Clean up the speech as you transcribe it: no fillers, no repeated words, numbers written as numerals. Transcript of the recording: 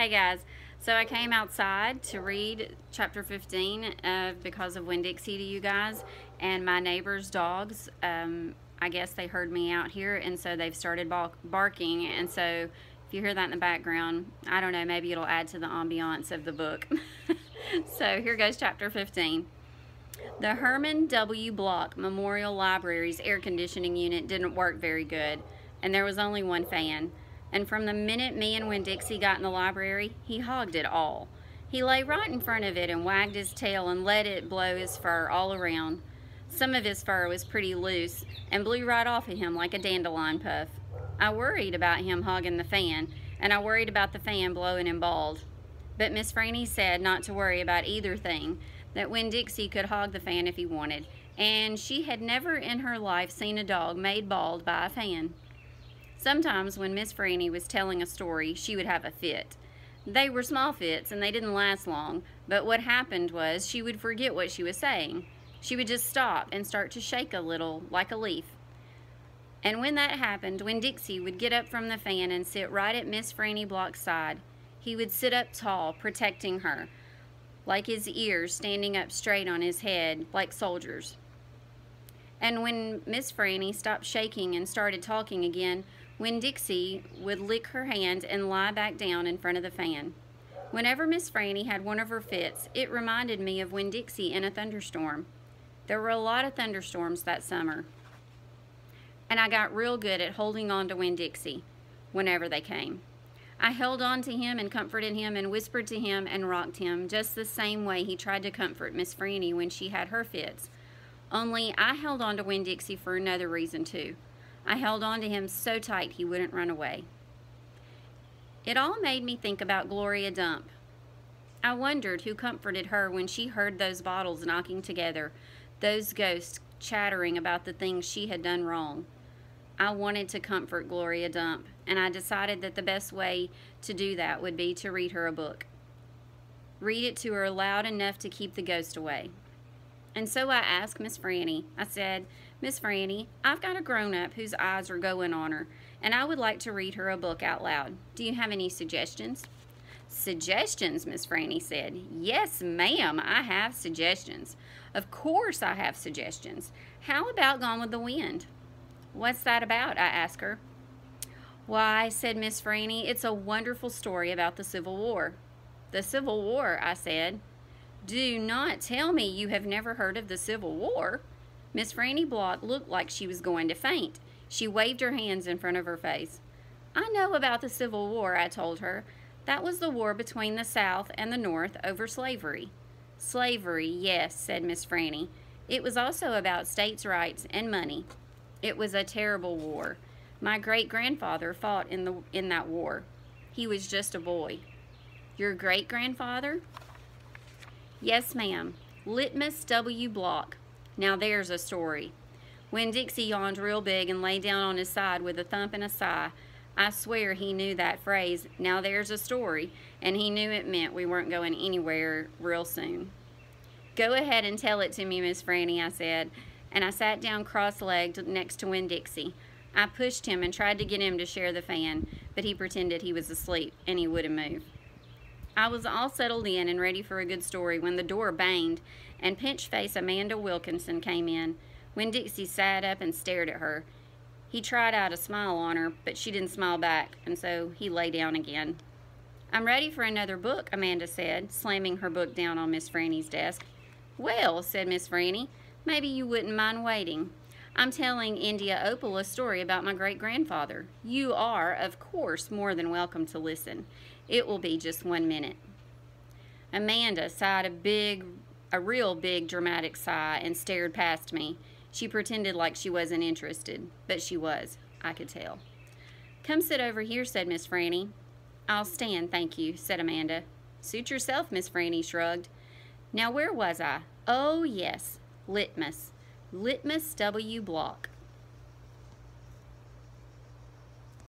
Hey guys, so I came outside to read chapter 15 of Because of Winn-Dixie to you guys, and my neighbor's dogs, I guess they heard me out here, and so they've started barking, and so if you hear that in the background, I don't know, maybe it'll add to the ambiance of the book. So here goes chapter 15. The Herman W. Block Memorial Library's air conditioning unit didn't work very good, and there was only one fan. And from the minute me and Winn-Dixie got in the library, he hogged it all. He lay right in front of it and wagged his tail and let it blow his fur all around. Some of his fur was pretty loose and blew right off of him like a dandelion puff. I worried about him hogging the fan, and I worried about the fan blowing him bald. But Miss Franny said not to worry about either thing, that Winn-Dixie could hog the fan if he wanted, and she had never in her life seen a dog made bald by a fan. Sometimes when Miss Franny was telling a story, she would have a fit. They were small fits and they didn't last long, but what happened was she would forget what she was saying. She would just stop and start to shake a little, like a leaf. And when that happened, Winn-Dixie would get up from the fan and sit right at Miss Franny Block's side. He would sit up tall, protecting her, like his ears standing up straight on his head, like soldiers. And when Miss Franny stopped shaking and started talking again, Winn-Dixie would lick her hand and lie back down in front of the fan. Whenever Miss Franny had one of her fits, it reminded me of Winn-Dixie in a thunderstorm. There were a lot of thunderstorms that summer, and I got real good at holding on to Winn-Dixie whenever they came. I held on to him and comforted him and whispered to him and rocked him just the same way he tried to comfort Miss Franny when she had her fits. Only I held on to Winn-Dixie for another reason too. I held on to him so tight he wouldn't run away. It all made me think about Gloria Dump. I wondered who comforted her when she heard those bottles knocking together, those ghosts chattering about the things she had done wrong. I wanted to comfort Gloria Dump, and I decided that the best way to do that would be to read her a book. Read it to her loud enough to keep the ghost away. And so I asked Miss Franny. I said, "Miss Franny, I've got a grown-up whose eyes are going on her, and I would like to read her a book out loud. Do you have any suggestions?" "Suggestions?" Miss Franny said. "Yes, ma'am, I have suggestions. Of course I have suggestions. How about Gone with the Wind?" "What's that about?" I asked her. "Why," said Miss Franny, "it's a wonderful story about the Civil War." "The Civil War?" I said. "Do not tell me you have never heard of the Civil War." Miss Franny Block looked like she was going to faint. She waved her hands in front of her face. "I know about the Civil War," I told her. "That was the war between the South and the North over slavery." "Slavery, yes," said Miss Franny. "It was also about states' rights and money. It was a terrible war. My great-grandfather fought in that war. He was just a boy." "Your great-grandfather?" "Yes, ma'am. Litmus W. Block. Now there's a story." Winn-Dixie yawned real big and lay down on his side with a thump and a sigh. I swear he knew that phrase, "Now there's a story," and he knew it meant we weren't going anywhere real soon. "Go ahead and tell it to me, Miss Franny," I said, and I sat down cross-legged next to Winn-Dixie. I pushed him and tried to get him to share the fan, but he pretended he was asleep, and he wouldn't move. I was all settled in and ready for a good story when the door banged and pinch-face Amanda Wilkinson came in. Winn-Dixie sat up and stared at her. He tried out a smile on her, but she didn't smile back, and so he lay down again. "I'm ready for another book," Amanda said, slamming her book down on Miss Franny's desk. "Well," said Miss Franny, "maybe you wouldn't mind waiting. I'm telling India Opal a story about my great-grandfather. You are, of course, more than welcome to listen. It will be just 1 minute." Amanda sighed a real big dramatic sigh and stared past me. She pretended like she wasn't interested, but she was. I could tell. "Come sit over here," said Miss Franny. "I'll stand, thank you," said Amanda. "Suit yourself," Miss Franny shrugged. "Now where was I? Oh, yes, Litmus. Litmus W. Block.